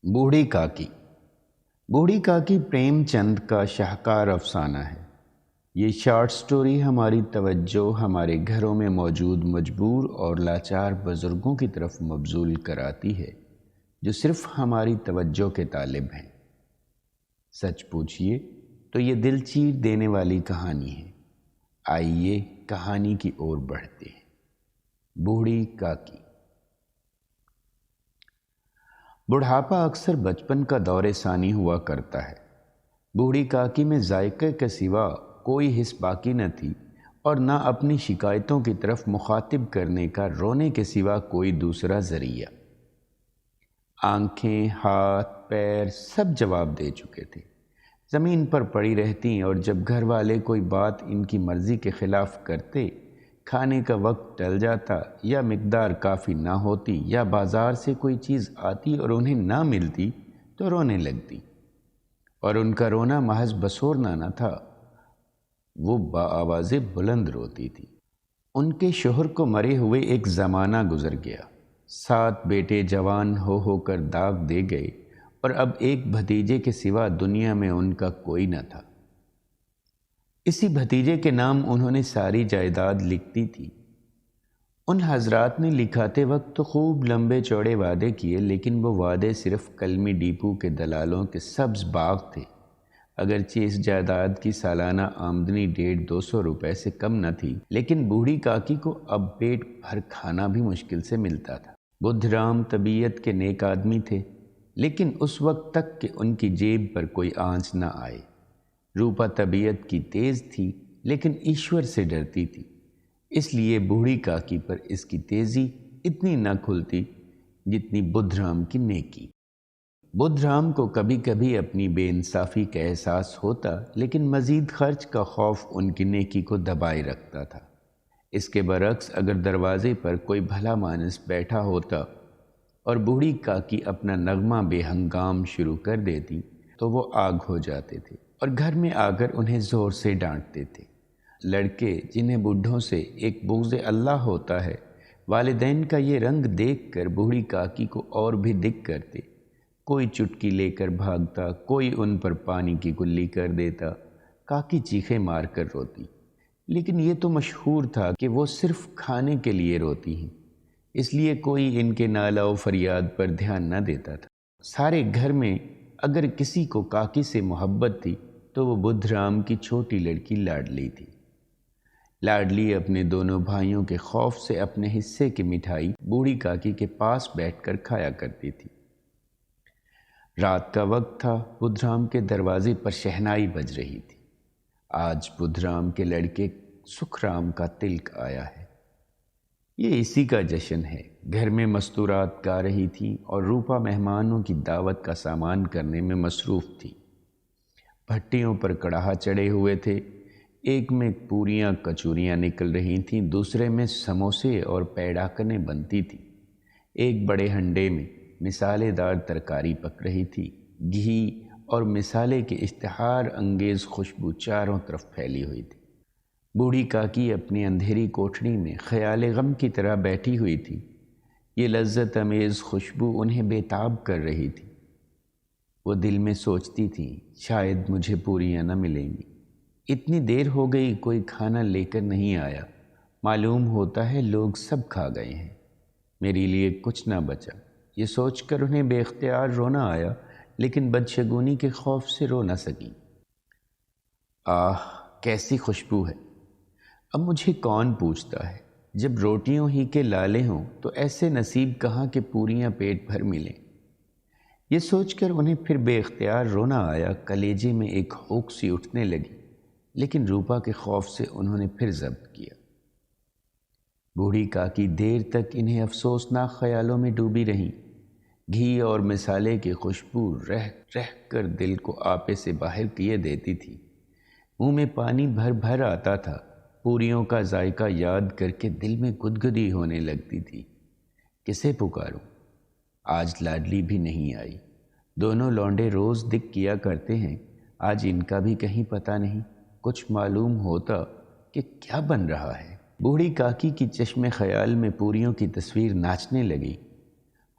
بوڑھی کاکی۔ بوڑھی کاکی پریم چند کا شاہکار افسانہ ہے۔ یہ شارٹ سٹوری ہماری توجہ ہمارے گھروں میں موجود مجبور اور لاچار بزرگوں کی طرف مبذول کراتی ہے جو صرف ہماری توجہ کے طالب ہیں۔ سچ پوچھئے تو یہ دل چیر دینے والی کہانی ہے۔ آئیے کہانی کی اور بڑھتے ہیں۔ بوڑھی کاکی۔ بڑھاپا اکثر بچپن کا دور ثانی ہوا کرتا ہے۔ بوڑھی کاکی میں ذائقے کے سوا کوئی حس باقی نہ تھی اور نہ اپنی شکایتوں کی طرف مخاطب کرنے کا رونے کے سوا کوئی دوسرا ذریعہ۔ آنکھیں، ہاتھ، پیر سب جواب دے چکے تھے، زمین پر پڑی رہتی اور جب گھر والے کوئی بات ان کی مرضی کے خلاف کرتے، کھانے کا وقت ٹل جاتا یا مقدار کافی نہ ہوتی یا بازار سے کوئی چیز آتی اور انہیں نہ ملتی تو رونے لگتی، اور ان کا رونا محض بسورنا نہ تھا، وہ بآواز بلند روتی تھی۔ ان کے شوہر کو مرے ہوئے ایک زمانہ گزر گیا، 7 بیٹے جوان ہو کر داغ دے گئے اور اب ایک بھتیجے کے سوا دنیا میں ان کا کوئی نہ تھا۔ اسی بھتیجے کے نام انہوں نے ساری جائیداد لکھتی تھی۔ ان حضرات نے لکھاتے وقت تو خوب لمبے چوڑے وعدے کیے، لیکن وہ وعدے صرف کلمی ڈیپو کے دلالوں کے سبز باغ تھے۔ اگرچہ اس جائیداد کی سالانہ آمدنی 150-200 روپے سے کم نہ تھی، لیکن بوڑھی کاکی کو اب پیٹ بھر کھانا بھی مشکل سے ملتا تھا۔ بدھ رام طبیعت کے نیک آدمی تھے، لیکن اس وقت تک کہ ان کی جیب پر کوئی آنچ نہ آئے۔ روپا طبیعت کی تیز تھی، لیکن ایشور سے ڈرتی تھی، اس لیے بوڑھی کاکی پر اس کی تیزی اتنی نہ کھلتی جتنی بدھ رام کی نیکی۔ بدھ رام کو کبھی کبھی اپنی بے انصافی کا احساس ہوتا، لیکن مزید خرچ کا خوف ان کی نیکی کو دبائے رکھتا تھا۔ اس کے برعکس اگر دروازے پر کوئی بھلا مانس بیٹھا ہوتا اور بوڑھی کاکی اپنا نغمہ بے ہنگام شروع کر دیتی تو وہ آگ ہو جاتے تھے اور گھر میں آ کر انہیں زور سے ڈانٹتے تھے۔ لڑکے جنہیں بوڑھوں سے ایک بغض اللہ ہوتا ہے، والدین کا یہ رنگ دیکھ کر بوڑھی کاکی کو اور بھی دگ کرتے۔ کوئی چٹکی لے کر بھاگتا، کوئی ان پر پانی کی کلی کر دیتا۔ کاکی چیخیں مار کر روتی، لیکن یہ تو مشہور تھا کہ وہ صرف کھانے کے لیے روتی ہیں، اس لیے کوئی ان کے نالہ و فریاد پر دھیان نہ دیتا تھا۔ سارے گھر میں اگر کسی کو کاکی سے محبت تھی تو وہ بدھ رام کی چھوٹی لڑکی لاڈلی تھی۔ لاڈلی اپنے دونوں بھائیوں کے خوف سے اپنے حصے کی مٹھائی بوڑھی کاکی کے پاس بیٹھ کر کھایا کرتی تھی۔ رات کا وقت تھا، بدھ رام کے دروازے پر شہنائی بج رہی تھی۔ آج بدھ رام کے لڑکے سکھ رام کا تلک آیا ہے، یہ اسی کا جشن ہے۔ گھر میں مستورات گا رہی تھیں اور روپا مہمانوں کی دعوت کا سامان کرنے میں مصروف تھی۔ بھٹیوں پر کڑاہا چڑھے ہوئے تھے، ایک میں پوریاں کچوریاں نکل رہی تھیں، دوسرے میں سموسے اور پیڑاکنیں بنتی تھیں، ایک بڑے ہنڈے میں مسالے دار ترکاری پک رہی تھی۔ گھی اور مسالے کے اشتہار انگیز خوشبو چاروں طرف پھیلی ہوئی تھی۔ بوڑھی کاکی اپنی اندھیری کوٹھڑی میں خیال غم کی طرح بیٹھی ہوئی تھی، یہ لذت امیز خوشبو انہیں بے تاب کر رہی تھی۔ وہ دل میں سوچتی تھی، شاید مجھے پوریاں نہ ملیں گی، اتنی دیر ہو گئی کوئی کھانا لے کر نہیں آیا، معلوم ہوتا ہے لوگ سب کھا گئے ہیں، میرے لیے کچھ نہ بچا۔ یہ سوچ کر انہیں بے اختیار رونا آیا، لیکن بدشگونی کے خوف سے رو نہ سکی۔ آہ کیسی خوشبو ہے، اب مجھے کون پوچھتا ہے، جب روٹیوں ہی کے لالے ہوں تو ایسے نصیب کہاں کہ پوریاں پیٹ بھر ملیں۔ یہ سوچ کر انہیں پھر بے اختیار رونا آیا، کلیجے میں ایک ہوک سی اٹھنے لگی، لیکن روپا کے خوف سے انہوں نے پھر ضبط کیا۔ بوڑھی کاکی دیر تک انہیں افسوسناک خیالوں میں ڈوبی رہیں۔ گھی اور مسالے کی خوشبو رہ رہ کر دل کو آپے سے باہر کیے دیتی تھی، منہ میں پانی بھر بھر آتا تھا، پوریوں کا ذائقہ یاد کر کے دل میں گدگدی ہونے لگتی تھی۔ کسے پکاروں؟ آج لاڈلی بھی نہیں آئی۔ دونوں لونڈے روز دکھ کیا کرتے ہیں، آج ان کا بھی کہیں پتہ نہیں، کچھ معلوم ہوتا کہ کیا بن رہا ہے۔ بوڑھی کاکی کی چشم خیال میں پوریوں کی تصویر ناچنے لگی۔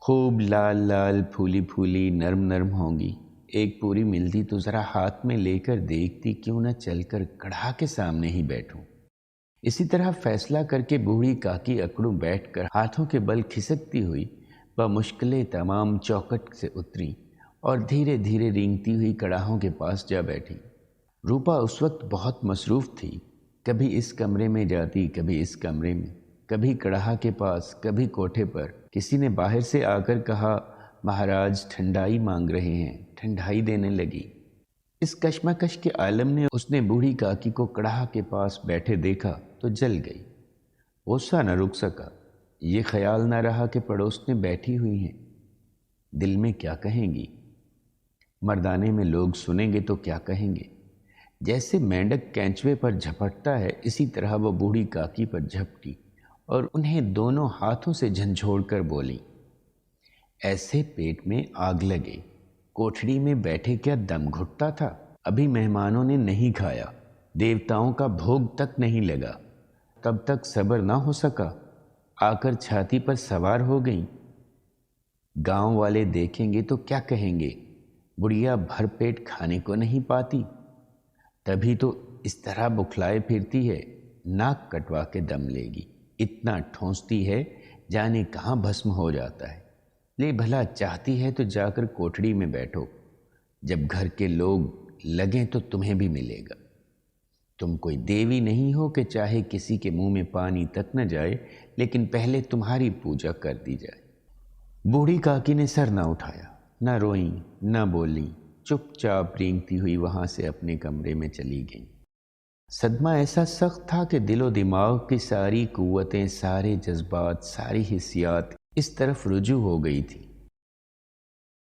خوب لال لال پھولی پھولی نرم نرم ہوں گی۔ ایک پوری ملتی تو ذرا ہاتھ میں لے کر دیکھتی، کیوں نہ چل کر کڑھا کے سامنے ہی بیٹھوں۔ اسی طرح فیصلہ کر کے بوڑھی کاکی اکڑوں بیٹھ کر ہاتھوں کے بل کھسکتی ہوئی بمشکلیں تمام چوکٹ سے اتری اور دھیرے دھیرے رینگتی ہوئی کڑاہوں کے پاس جا بیٹھی۔ روپا اس وقت بہت مصروف تھی، کبھی اس کمرے میں جاتی، کبھی اس کمرے میں، کبھی کڑاہا کے پاس، کبھی کوٹھے پر۔ کسی نے باہر سے آ کر کہا، مہاراج ٹھنڈائی مانگ رہے ہیں، ٹھنڈائی دینے لگی۔ اس کشمکش کے عالم نے اس نے بوڑھی کاکی کو کڑاہا کے پاس بیٹھے دیکھا تو جل گئی۔ غصہ نہ رک سکا، یہ خیال نہ رہا کہ پڑوس میں بیٹھی ہوئی ہیں، دل میں کیا کہیں گی؟ مردانے میں لوگ سنیں گے تو کیا کہیں گے؟ جیسے مینڈک کینچوے پر جھپٹتا ہے، اسی طرح وہ بوڑھی کاکی پر جھپٹی اور انہیں دونوں ہاتھوں سے جھنجھوڑ کر بولی، ایسے پیٹ میں آگ لگے، کوٹھڑی میں بیٹھے کیا دم گھٹتا تھا؟ ابھی مہمانوں نے نہیں کھایا، دیوتاؤں کا بھوگ تک نہیں لگا، تب تک صبر نہ ہو سکا، آ کر چھاتی پر سوار ہو گئیں۔ گاؤں والے دیکھیں گے تو کیا کہیں گے؟ بڑھیا بھر پیٹ کھانے کو نہیں پاتی، تبھی تو اس طرح بکھلائے پھرتی ہے، ناک کٹوا کے دم لے گی، اتنا ٹھونستی ہے جانے کہاں بھسم ہو جاتا ہے۔ لے بھلا چاہتی ہے تو جا کر کوٹھڑی میں بیٹھو، جب گھر کے لوگ لگیں تو تمہیں بھی ملے گا۔ تم کوئی دیوی نہیں ہو کہ چاہے کسی کے منہ میں پانی تک نہ جائے، لیکن پہلے تمہاری پوجا کر دی جائے۔ بوڑھی کاکی نے سر نہ اٹھایا، نہ روئیں نہ بولیں، چپ چاپ رینگتی ہوئی وہاں سے اپنے کمرے میں چلی گئیں۔ صدمہ ایسا سخت تھا کہ دل و دماغ کی ساری قوتیں، سارے جذبات، ساری حسیات اس طرف رجوع ہو گئی تھی۔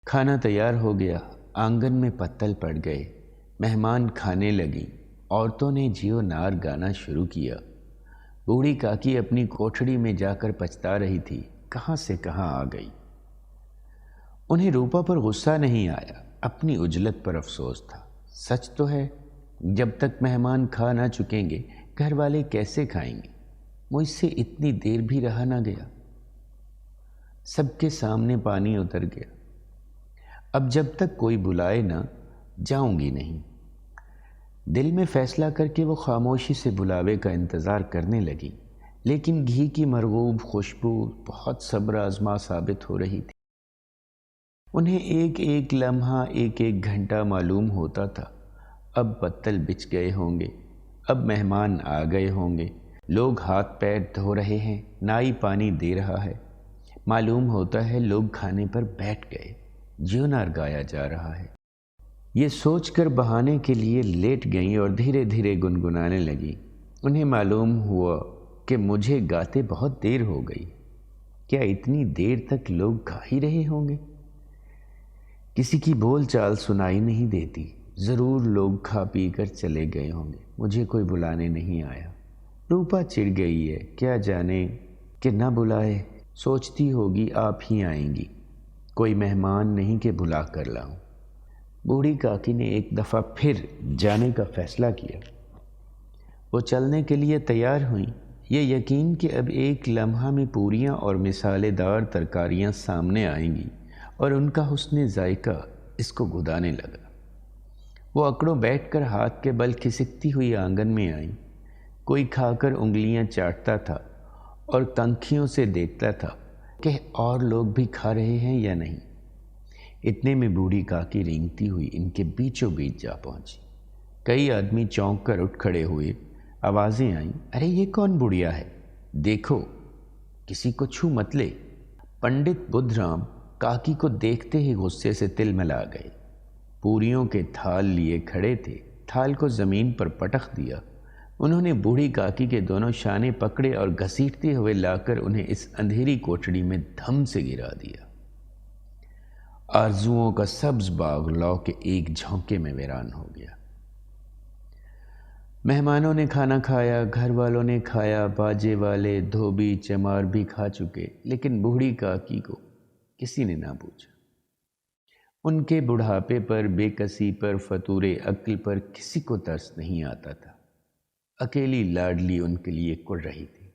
کھانا تیار ہو گیا، آنگن میں پتل پڑ گئے، مہمان کھانے لگیں، عورتوں نے جیو نار گانا شروع کیا۔ بوڑھی کاکی اپنی کوٹھڑی میں جا کر پچھتا رہی تھی، کہاں سے کہاں آ گئی۔ انہیں روپا پر غصہ نہیں آیا، اپنی عجلت پر افسوس تھا۔ سچ تو ہے، جب تک مہمان کھا نہ چکیں گے، گھر والے کیسے کھائیں گے؟ مجھ سے اتنی دیر بھی رہا نہ گیا، سب کے سامنے پانی اتر گیا۔ اب جب تک کوئی بلائے نہ، جاؤں گی نہیں۔ دل میں فیصلہ کر کے وہ خاموشی سے بلاوے کا انتظار کرنے لگی، لیکن گھی کی مرغوب خوشبو بہت صبر آزما ثابت ہو رہی تھی۔ انہیں ایک ایک لمحہ، ایک ایک گھنٹہ معلوم ہوتا تھا، اب پتل بچھ گئے ہوں گے، اب مہمان آ گئے ہوں گے، لوگ ہاتھ پیر دھو رہے ہیں، نائی پانی دے رہا ہے، معلوم ہوتا ہے لوگ کھانے پر بیٹھ گئے، جیونار گایا جا رہا ہے۔ یہ سوچ کر بہانے کے لیے لیٹ گئیں اور دھیرے دھیرے گنگنانے لگیں۔ انہیں معلوم ہوا کہ مجھے گاتے بہت دیر ہو گئی، کیا اتنی دیر تک لوگ کھا ہی رہے ہوں گے؟ کسی کی بول چال سنائی نہیں دیتی، ضرور لوگ کھا پی کر چلے گئے ہوں گے، مجھے کوئی بلانے نہیں آیا۔ روپا چڑ گئی ہے، کیا جانے کہ نہ بلائے، سوچتی ہوگی آپ ہی آئیں گی، کوئی مہمان نہیں کہ بلا کر لاؤں۔ بوڑھی کاکی نے ایک دفعہ پھر جانے کا فیصلہ کیا۔ وہ چلنے کے لیے تیار ہوئیں، یہ یقین کہ اب ایک لمحہ میں پوریاں اور مسالے دار ترکاریاں سامنے آئیں گی اور ان کا حسن ذائقہ اس کو گدانے لگا۔ وہ اکڑوں بیٹھ کر ہاتھ کے بل کھسکتی ہوئی آنگن میں آئیں۔ کوئی کھا کر انگلیاں چاٹتا تھا اور تنکھیوں سے دیکھتا تھا کہ اور لوگ بھی کھا رہے ہیں یا نہیں۔ اتنے میں بوڑھی کاکی رینگتی ہوئی ان کے بیچوں بیچ جا پہنچی۔ کئی آدمی چونک کر اٹھ کھڑے ہوئے، آوازیں آئیں، ارے یہ کون بڑھیا ہے، دیکھو کسی کو چھو مت لے۔ پنڈت بدھ رام کاکی کو دیکھتے ہی غصے سے تلملا گئے، پوریوں کے تھال لیے کھڑے تھے، تھال کو زمین پر پٹخ دیا۔ انہوں نے بوڑھی کاکی کے دونوں شانے پکڑے اور گھسیٹتے ہوئے لا کر انہیں اس اندھیری کوٹڑی میں دھم سے گرا دیا۔ آرزوؤں کا سبز باغ لو کے ایک جھونکے میں ویران ہو گیا۔ مہمانوں نے کھانا کھایا، گھر والوں نے کھایا، باجے والے، دھوبی، چمار بھی کھا چکے، لیکن بوڑھی کاکی کو کسی نے نہ پوچھا۔ ان کے بڑھاپے پر، بے کسی پر، فطور عقل پر کسی کو ترس نہیں آتا تھا۔ اکیلی لاڈلی ان کے لیے کڑ رہی تھی۔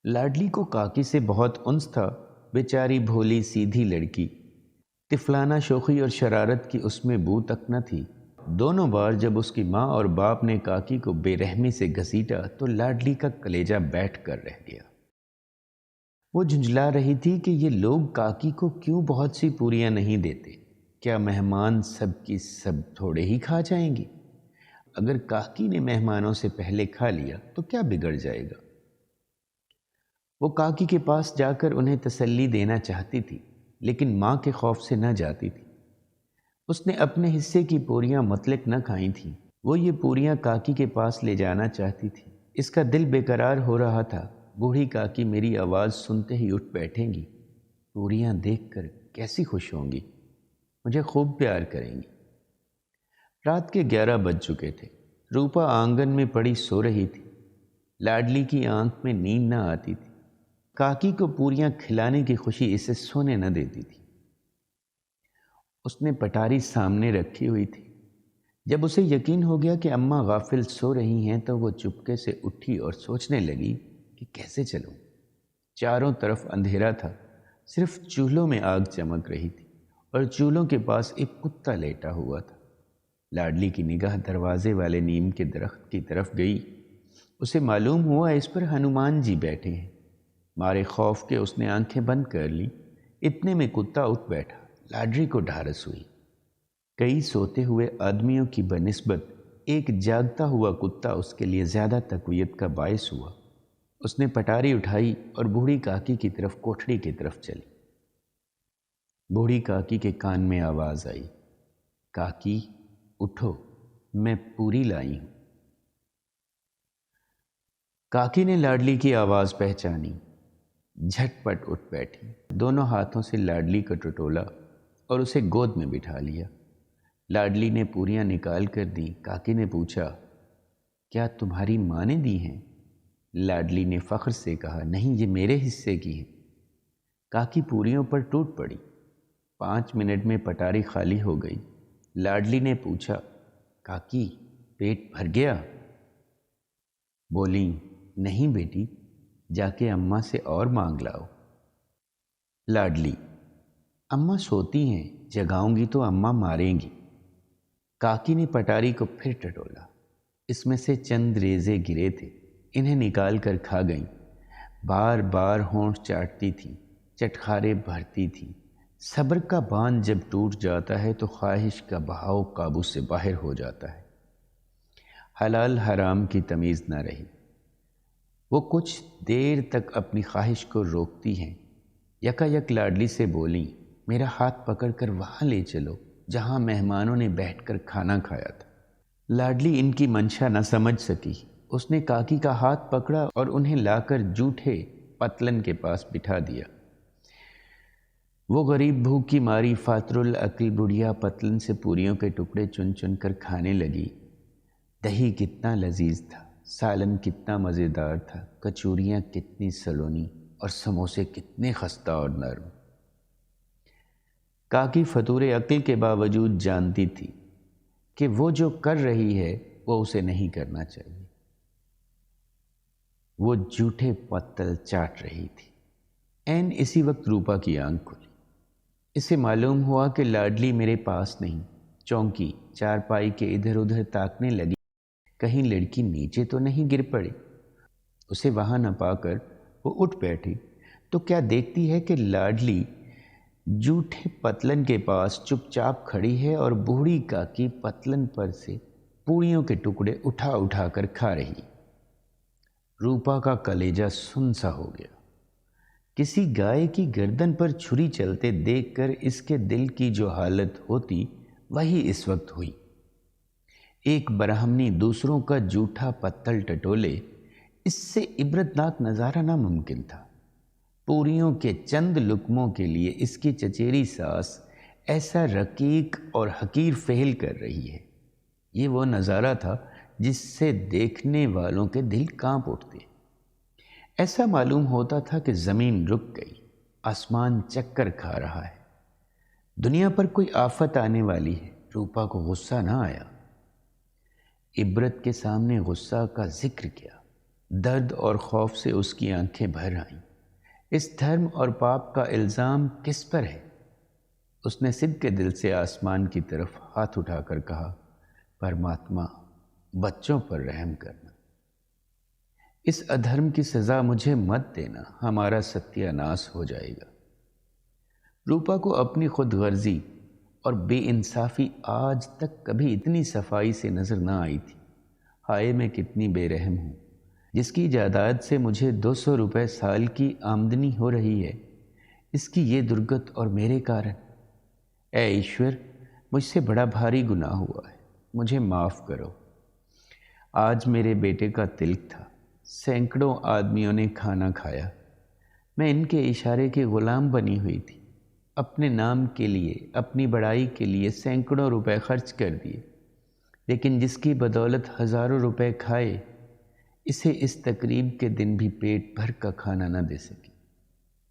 لاڈلی کو کاکی سے بہت انس تھا۔ بیچاری بھولی سیدھی لڑکی، طفلانہ شوخی اور شرارت کی اس میں بو تک نہ تھی۔ دونوں بار جب اس کی ماں اور باپ نے کاکی کو بے رحمی سے گھسیٹا تو لاڈلی کا کلیجہ بیٹھ کر رہ گیا۔ وہ جھنجھلا رہی تھی کہ یہ لوگ کاکی کو کیوں بہت سی پوریاں نہیں دیتے؟ کیا مہمان سب کی سب تھوڑے ہی کھا جائیں گے؟ اگر کاکی نے مہمانوں سے پہلے کھا لیا تو کیا بگڑ جائے گا؟ وہ کاکی کے پاس جا کر انہیں تسلی دینا چاہتی تھی، لیکن ماں کے خوف سے نہ جاتی تھی۔ اس نے اپنے حصے کی پوریاں مطلق نہ کھائی تھیں۔ وہ یہ پوریاں کاکی کے پاس لے جانا چاہتی تھی۔ اس کا دل بے قرار ہو رہا تھا۔ بوڑھی کاکی میری آواز سنتے ہی اٹھ بیٹھیں گی، پوریاں دیکھ کر کیسی خوش ہوں گی، مجھے خوب پیار کریں گی۔ رات کے 11 بج چکے تھے۔ روپا آنگن میں پڑی سو رہی تھی۔ لاڈلی کی آنکھ میں نیند نہ آتی تھی۔ کاکی کو پوریاں کھلانے کی خوشی اسے سونے نہ دیتی تھی۔ اس نے پٹاری سامنے رکھی ہوئی تھی۔ جب اسے یقین ہو گیا کہ اماں غافل سو رہی ہیں تو وہ چپکے سے اٹھی اور سوچنے لگی کہ کیسے چلوں۔ چاروں طرف اندھیرا تھا، صرف چولہوں میں آگ چمک رہی تھی اور چولہوں کے پاس ایک کتا لیٹا ہوا تھا۔ لاڈلی کی نگاہ دروازے والے نیم کے درخت کی طرف گئی۔ اسے معلوم ہوا اس پر ہنومان جی بیٹھے ہیں۔ مارے خوف کے اس نے آنکھیں بند کر لی۔ اتنے میں کتا اٹھ بیٹھا۔ لاڈلی کو ڈھارس ہوئی۔ کئی سوتے ہوئے آدمیوں کی بنسبت ایک جاگتا ہوا کتا اس کے لیے زیادہ تقویت کا باعث ہوا۔ اس نے پٹاری اٹھائی اور بوڑھی کاکی کی طرف کوٹھڑی کی طرف چلی۔ بوڑھی کاکی کے کان میں آواز آئی، کاکی اٹھو، میں پوری لائی ہوں۔ کاکی نے لاڈلی کی آواز پہچانی، جھٹ پٹ اٹھ بیٹھی، دونوں ہاتھوں سے لاڈلی کو ٹٹولا اور اسے گود میں بٹھا لیا۔ لاڈلی نے پوریاں نکال کر دیں۔ کاکی نے پوچھا، کیا تمہاری ماں نے دی ہیں؟ لاڈلی نے فخر سے کہا، نہیں، یہ میرے حصے کی ہیں۔ کاکی پوریوں پر ٹوٹ پڑی۔ 5 منٹ میں پٹاری خالی ہو گئی۔ لاڈلی نے پوچھا، کاکی پیٹ بھر گیا؟ بولیں، نہیں بیٹی، جا کے اماں سے اور مانگ لاؤ۔ لاڈلی، اماں سوتی ہیں، جگاؤں گی تو اماں ماریں گی۔ کاکی نے پٹاری کو پھر ٹٹولا۔ اس میں سے چند ریزے گرے تھے، انہیں نکال کر کھا گئیں۔ بار بار ہونٹ چاٹتی تھیں، چٹخارے بھرتی تھیں۔ صبر کا باندھ جب ٹوٹ جاتا ہے تو خواہش کا بہاؤ قابو سے باہر ہو جاتا ہے۔ حلال حرام کی تمیز نہ رہی۔ وہ کچھ دیر تک اپنی خواہش کو روکتی ہیں۔ یکا یک لاڈلی سے بولیں، میرا ہاتھ پکڑ کر وہاں لے چلو جہاں مہمانوں نے بیٹھ کر کھانا کھایا تھا۔ لاڈلی ان کی منشا نہ سمجھ سکی۔ اس نے کاکی کا ہاتھ پکڑا اور انہیں لا کر جوٹھے پتلن کے پاس بٹھا دیا۔ وہ غریب بھوک کی ماری فاتر العقل بڑھیا پتلن سے پوریوں کے ٹکڑے چن چن کر کھانے لگی۔ دہی کتنا لذیذ تھا، سالن کتنا مزیدار تھا، کچوریاں کتنی سلونی اور سموسے کتنے خستہ اور نرم۔ کاکی فطور عقل کے باوجود جانتی تھی کہ وہ جو کر رہی ہے وہ اسے نہیں کرنا چاہیے۔ وہ جھوٹے پتل چاٹ رہی تھی۔ عین اسی وقت روپا کی آنکھ کھلی۔ اسے معلوم ہوا کہ لاڈلی میرے پاس نہیں۔ چونکی چارپائی کے ادھر ادھر تاکنے لگی، کہیں لڑکی نیچے تو نہیں گر پڑی۔ اسے وہاں نہ پا کر وہ اٹھ بیٹھی تو کیا دیکھتی ہے کہ لاڈلی جھوٹے پتلن کے پاس چپ چاپ کھڑی ہے اور بوڑھی کاکی پتلن پر سے پوریوں کے ٹکڑے اٹھا اٹھا کر کھا رہی۔ روپا کا کلیجہ سن سا ہو گیا۔ کسی گائے کی گردن پر چھری چلتے دیکھ کر اس کے دل کی جو حالت ہوتی وہی اس وقت ہوئی۔ ایک برہمنی دوسروں کا جھوٹا پتل ٹٹولے، اس سے عبرتناک نظارہ ناممکن تھا۔ پوریوں کے چند لقموں کے لیے اس کی چچیری ساس ایسا رقیق اور حقیر فعل کر رہی ہے، یہ وہ نظارہ تھا جس سے دیکھنے والوں کے دل کانپ اٹھتے۔ ایسا معلوم ہوتا تھا کہ زمین رک گئی، آسمان چکر کھا رہا ہے، دنیا پر کوئی آفت آنے والی ہے۔ روپا کو غصہ نہ آیا۔ عبرت کے سامنے غصہ کا ذکر کیا؟ درد اور خوف سے اس کی آنکھیں بھر آئیں۔ اس دھرم اور پاپ کا الزام کس پر ہے؟ اس نے صدق کے دل سے آسمان کی طرف ہاتھ اٹھا کر کہا، پرماتما، بچوں پر رحم کرنا۔ اس ادھرم کی سزا مجھے مت دینا، ہمارا ستیہ ناس ہو جائے گا۔ روپا کو اپنی خود غرضی اور بے انصافی آج تک کبھی اتنی صفائی سے نظر نہ آئی تھی۔ ہائے میں کتنی بے رحم ہوں، جس کی جائیداد سے مجھے 200 روپے سال کی آمدنی ہو رہی ہے، اس کی یہ درگت اور میرے کارن۔ اے ایشور، مجھ سے بڑا بھاری گناہ ہوا ہے، مجھے معاف کرو۔ آج میرے بیٹے کا تلک تھا، سینکڑوں آدمیوں نے کھانا کھایا، میں ان کے اشارے کی غلام بنی ہوئی تھی۔ اپنے نام کے لیے، اپنی بڑائی کے لیے سینکڑوں روپے خرچ کر دیے، لیکن جس کی بدولت ہزاروں روپے کھائے، اسے اس تقریب کے دن بھی پیٹ بھر کا کھانا نہ دے سکی،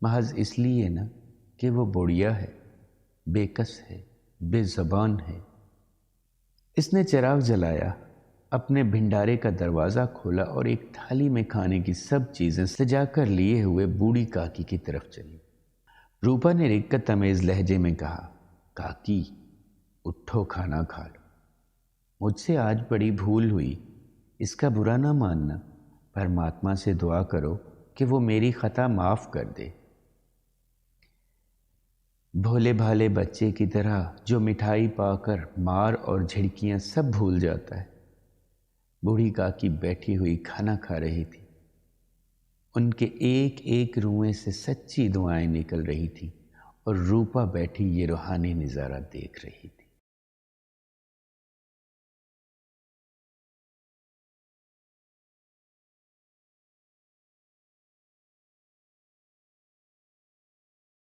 محض اس لیے نہ کہ وہ بوڑھیا ہے، بے کس ہے، بے زبان ہے۔ اس نے چراغ جلایا، اپنے بھنڈارے کا دروازہ کھولا اور ایک تھالی میں کھانے کی سب چیزیں سجا کر لیے ہوئے بوڑھی کاکی کی طرف چلی۔ روپا نے رکت امیز لہجے میں کہا، کاکی، اٹھو کھانا کھا لو۔ مجھ سے آج بڑی بھول ہوئی، اس کا برا نہ ماننا، پرماتما سے دعا کرو کہ وہ میری خطا معاف کر دے۔ بھولے بھالے بچے کی طرح جو مٹھائی پا کر مار اور جھڑکیاں سب بھول جاتا ہے، بوڑھی کاکی بیٹھی ہوئی کھانا کھا رہی تھی۔ ان کے ایک ایک روئیں سے سچی دعائیں نکل رہی تھیں اور روپا بیٹھی یہ روحانی نظارہ دیکھ رہی تھی۔